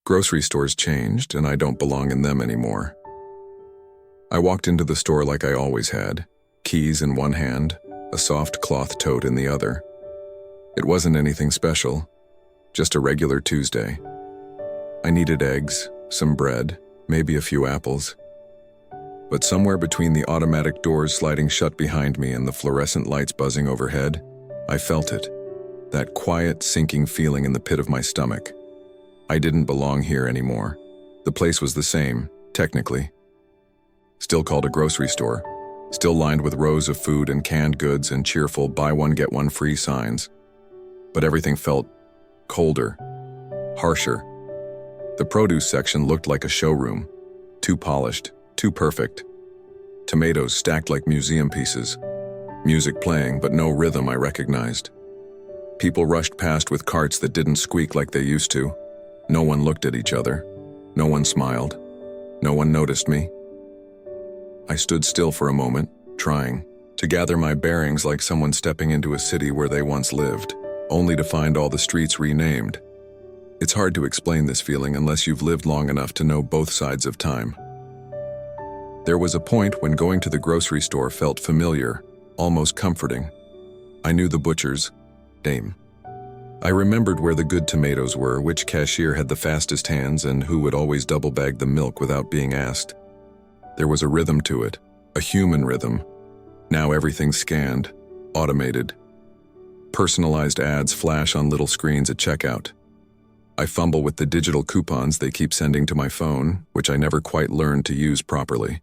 Grocery stores changed, and I don't belong in them anymore. I walked into the store like I always had, keys in one hand, a soft cloth tote in the other. It wasn't anything special, just a regular Tuesday. I needed eggs, some bread, maybe a few apples. But somewhere between the automatic doors sliding shut behind me and the fluorescent lights buzzing overhead, I felt it, that quiet, sinking feeling in the pit of my stomach. I didn't belong here anymore. The place was the same, technically. Still called a grocery store, still lined with rows of food and canned goods and cheerful buy one get one free signs. But everything felt colder, harsher. The produce section looked like a showroom, too polished, too perfect. Tomatoes stacked like museum pieces. Music playing, but no rhythm I recognized. People rushed past with carts that didn't squeak like they used to. No one looked at each other. No one smiled. No one noticed me. I stood still for a moment, trying to gather my bearings like someone stepping into a city where they once lived, only to find all the streets renamed. It's hard to explain this feeling unless you've lived long enough to know both sides of time. There was a point when going to the grocery store felt familiar, almost comforting. I knew the butcher's name. I remembered where the good tomatoes were, which cashier had the fastest hands, and who would always double-bag the milk without being asked. There was a rhythm to it, a human rhythm. Now everything's scanned, automated. Personalized ads flash on little screens at checkout. I fumble with the digital coupons they keep sending to my phone, which I never quite learned to use properly.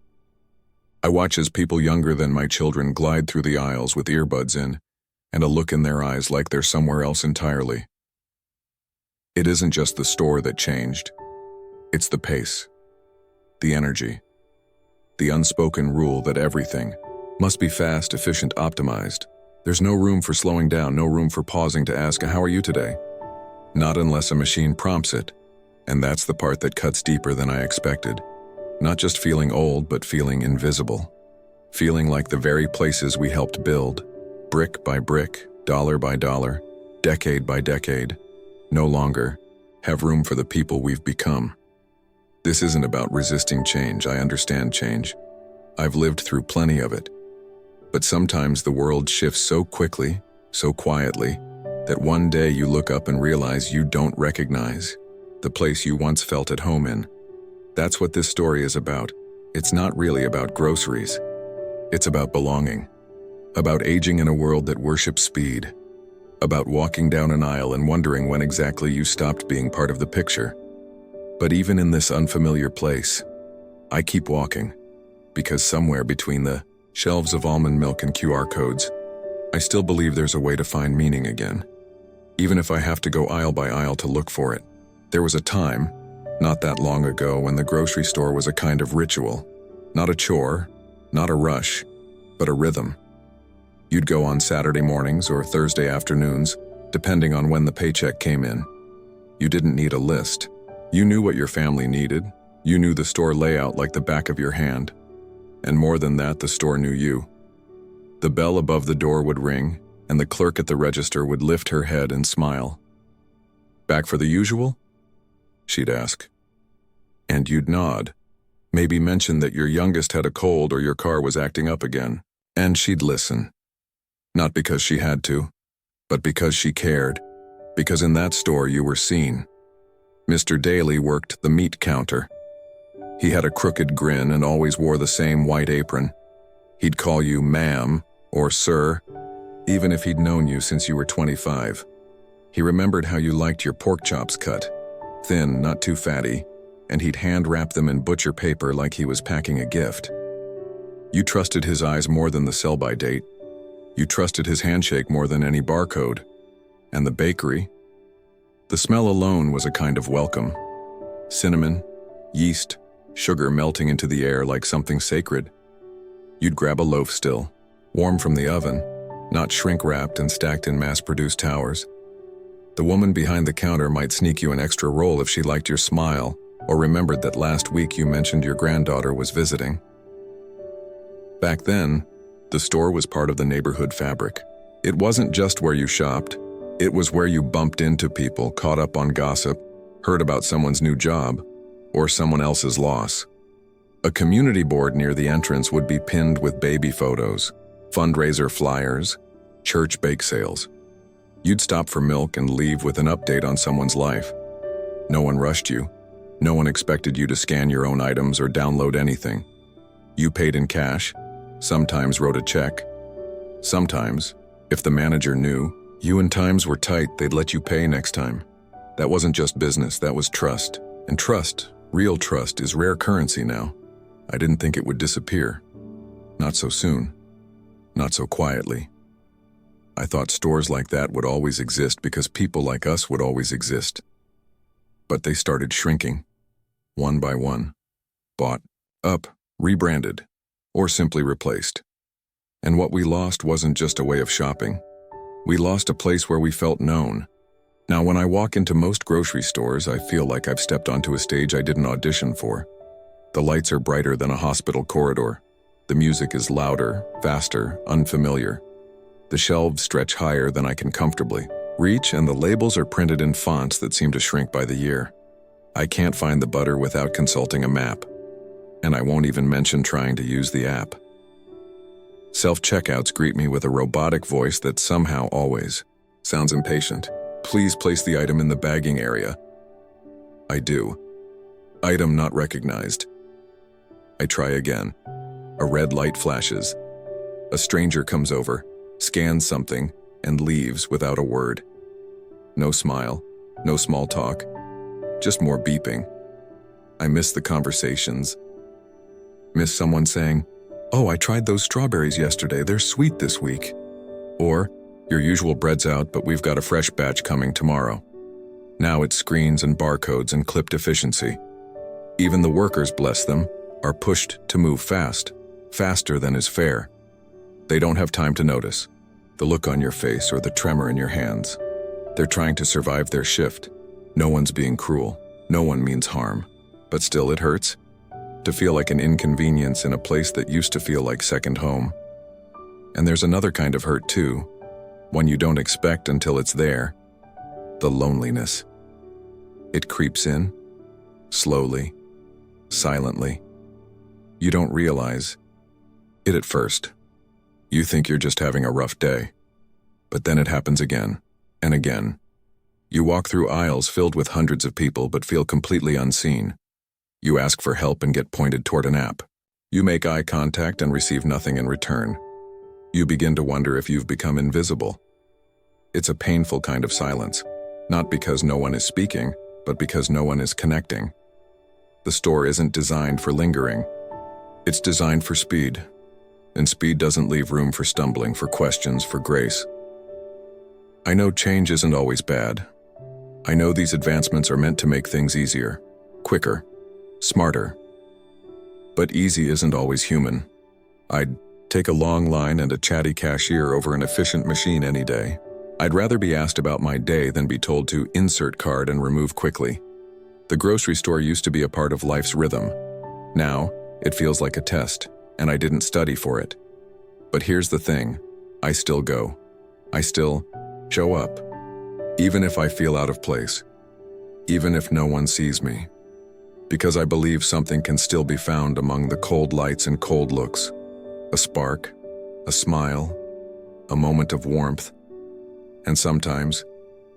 I watch as people younger than my children glide through the aisles with earbuds in, and a look in their eyes like they're somewhere else entirely. It isn't just the store that changed. It's the pace, the energy, the unspoken rule that everything must be fast, efficient, optimized. There's no room for slowing down, no room for pausing to ask, "How are you today?" Not unless a machine prompts it, and that's the part that cuts deeper than I expected. Not just feeling old, but feeling invisible. Feeling like the very places we helped build, brick by brick, dollar by dollar, decade by decade, no longer have room for the people we've become. This isn't about resisting change. I understand change. I've lived through plenty of it. But sometimes the world shifts so quickly, so quietly, that one day you look up and realize you don't recognize the place you once felt at home in. That's what this story is about. It's not really about groceries. It's about belonging. About aging in a world that worships speed. About walking down an aisle and wondering when exactly you stopped being part of the picture. But even in this unfamiliar place, I keep walking, because somewhere between the shelves of almond milk and QR codes, I still believe there's a way to find meaning again. Even if I have to go aisle by aisle to look for it. There was a time, not that long ago, when the grocery store was a kind of ritual. Not a chore, not a rush, but a rhythm. You'd go on Saturday mornings or Thursday afternoons, depending on when the paycheck came in. You didn't need a list. You knew what your family needed. You knew the store layout like the back of your hand. And more than that, the store knew you. The bell above the door would ring, and the clerk at the register would lift her head and smile. "Back for the usual?" she'd ask. And you'd nod. Maybe mention that your youngest had a cold or your car was acting up again. And she'd listen. Not because she had to, but because she cared. Because in that store you were seen. Mr. Daly worked the meat counter. He had a crooked grin and always wore the same white apron. He'd call you ma'am or sir, even if he'd known you since you were 25. He remembered how you liked your pork chops cut. Thin, not too fatty, and he'd hand-wrap them in butcher paper like he was packing a gift. You trusted his eyes more than the sell-by date. You trusted his handshake more than any barcode. And the bakery? The smell alone was a kind of welcome. Cinnamon, yeast, sugar melting into the air like something sacred. You'd grab a loaf still, warm from the oven, not shrink-wrapped and stacked in mass-produced towers. The woman behind the counter might sneak you an extra roll if she liked your smile or remembered that last week you mentioned your granddaughter was visiting. Back then, the store was part of the neighborhood fabric. It wasn't just where you shopped. It was where you bumped into people, caught up on gossip, heard about someone's new job, or someone else's loss. A community board near the entrance would be pinned with baby photos, fundraiser flyers, church bake sales. You'd stop for milk and leave with an update on someone's life. No one rushed you. No one expected you to scan your own items or download anything. You paid in cash, sometimes wrote a check. Sometimes, if the manager knew you and times were tight, they'd let you pay next time. That wasn't just business, that was trust. And trust, real trust, is rare currency now. I didn't think it would disappear. Not so soon. Not so quietly. I thought stores like that would always exist because people like us would always exist. But they started shrinking, one by one. Bought, up, rebranded, or simply replaced. And what we lost wasn't just a way of shopping. We lost a place where we felt known. Now, when I walk into most grocery stores, I feel like I've stepped onto a stage I didn't audition for. The lights are brighter than a hospital corridor. The music is louder, faster, unfamiliar. The shelves stretch higher than I can comfortably reach, and the labels are printed in fonts that seem to shrink by the year. I can't find the butter without consulting a map. And I won't even mention trying to use the app. Self-checkouts greet me with a robotic voice that somehow always sounds impatient. Please place the item in the bagging area. I do. Item not recognized. I try again. A red light flashes. A stranger comes over, scans something, and leaves without a word. No smile, no small talk, just more beeping. I miss the conversations. Miss someone saying, "Oh, I tried those strawberries yesterday, they're sweet this week." Or, "Your usual bread's out, but we've got a fresh batch coming tomorrow." Now it's screens and barcodes and clipped efficiency. Even the workers, bless them, are pushed to move fast, faster than is fair. They don't have time to notice the look on your face or the tremor in your hands. They're trying to survive their shift. No one's being cruel. No one means harm. But still, it hurts to feel like an inconvenience in a place that used to feel like second home. And there's another kind of hurt too, one you don't expect until it's there. The loneliness. It creeps in, slowly, silently. You don't realize it at first. You think you're just having a rough day. But then it happens again, and again. You walk through aisles filled with hundreds of people but feel completely unseen. You ask for help and get pointed toward an app. You make eye contact and receive nothing in return. You begin to wonder if you've become invisible. It's a painful kind of silence, not because no one is speaking, but because no one is connecting. The store isn't designed for lingering. It's designed for speed. And speed doesn't leave room for stumbling, for questions, for grace. I know change isn't always bad. I know these advancements are meant to make things easier, quicker, smarter. But easy isn't always human. I'd take a long line and a chatty cashier over an efficient machine any day. I'd rather be asked about my day than be told to insert card and remove quickly. The grocery store used to be a part of life's rhythm. Now, it feels like a test, and I didn't study for it. But here's the thing, I still go. I still show up. Even if I feel out of place. Even if no one sees me. Because I believe something can still be found among the cold lights and cold looks. A spark, a smile, a moment of warmth. And sometimes,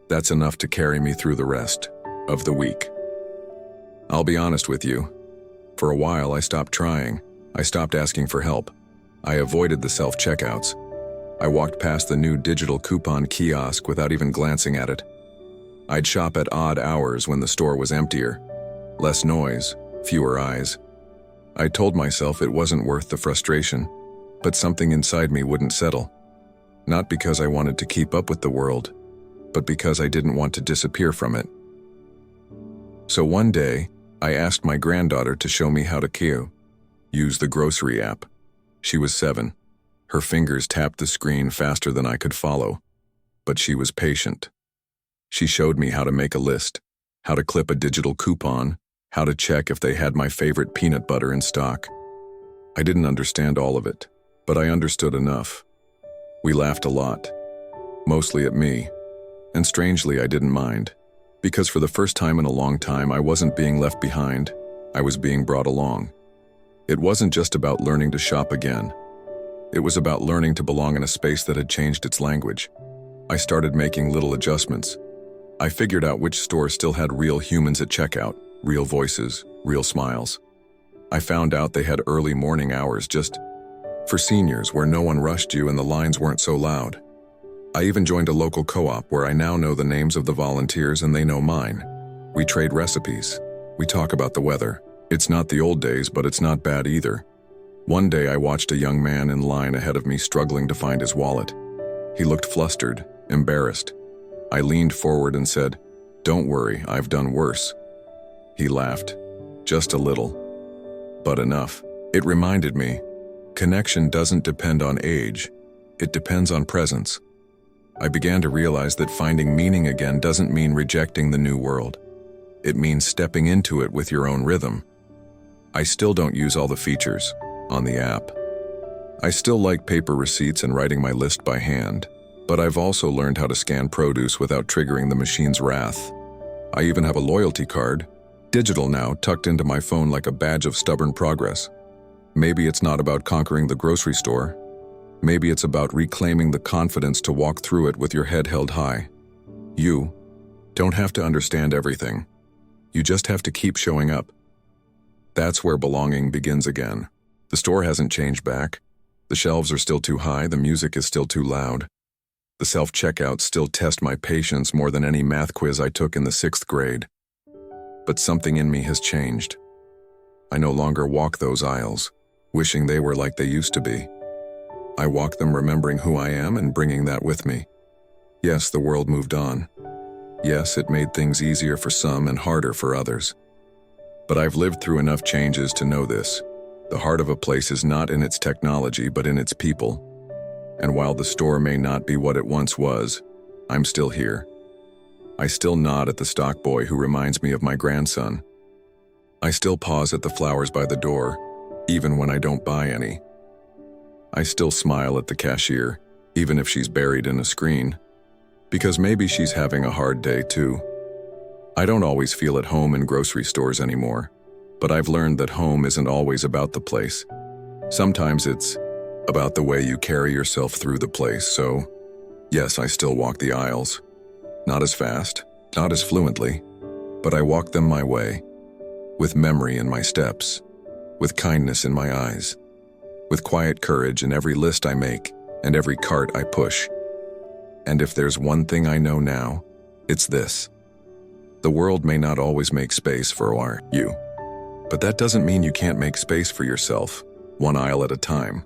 that's enough to carry me through the rest of the week. I'll be honest with you. For a while, I stopped trying. I stopped asking for help. I avoided the self-checkouts. I walked past the new digital coupon kiosk without even glancing at it. I'd shop at odd hours when the store was emptier. Less noise, fewer eyes. I told myself it wasn't worth the frustration, but something inside me wouldn't settle. Not because I wanted to keep up with the world, but because I didn't want to disappear from it. So one day, I asked my granddaughter to show me how to use the grocery app. She was 7. Her fingers tapped the screen faster than I could follow, but she was patient. She showed me how to make a list, how to clip a digital coupon, how to check if they had my favorite peanut butter in stock. I didn't understand all of it, but I understood enough. We laughed a lot, mostly at me, and strangely I didn't mind. Because for the first time in a long time, I wasn't being left behind, I was being brought along. It wasn't just about learning to shop again. It was about learning to belong in a space that had changed its language. I started making little adjustments. I figured out which stores still had real humans at checkout, real voices, real smiles. I found out they had early morning hours just for seniors where no one rushed you and the lines weren't so loud. I even joined a local co-op where I now know the names of the volunteers and they know mine. We trade recipes. We talk about the weather. It's not the old days, but it's not bad either. One day I watched a young man in line ahead of me struggling to find his wallet. He looked flustered, embarrassed. I leaned forward and said, "Don't worry, I've done worse." He laughed, just a little, but enough. It reminded me, connection doesn't depend on age, it depends on presence. I began to realize that finding meaning again doesn't mean rejecting the new world. It means stepping into it with your own rhythm. I still don't use all the features on the app. I still like paper receipts and writing my list by hand, but I've also learned how to scan produce without triggering the machine's wrath. I even have a loyalty card, digital now, tucked into my phone like a badge of stubborn progress. Maybe it's not about conquering the grocery store. Maybe it's about reclaiming the confidence to walk through it with your head held high. You don't have to understand everything. You just have to keep showing up. That's where belonging begins again. The store hasn't changed back. The shelves are still too high, the music is still too loud. The self-checkouts still test my patience more than any math quiz I took in the 6th grade. But something in me has changed. I no longer walk those aisles, wishing they were like they used to be. I walk them remembering who I am and bringing that with me. Yes, the world moved on. Yes, it made things easier for some and harder for others. But I've lived through enough changes to know this. The heart of a place is not in its technology, but in its people. And while the store may not be what it once was, I'm still here. I still nod at the stock boy who reminds me of my grandson. I still pause at the flowers by the door, even when I don't buy any. I still smile at the cashier, even if she's buried in a screen, because maybe she's having a hard day too. I don't always feel at home in grocery stores anymore, but I've learned that home isn't always about the place. Sometimes it's about the way you carry yourself through the place, so yes, I still walk the aisles. Not as fast, not as fluently, but I walk them my way, with memory in my steps, with kindness in my eyes, with quiet courage in every list I make and every cart I push. And if there's one thing I know now, it's this. The world may not always make space for you, but that doesn't mean you can't make space for yourself, one aisle at a time.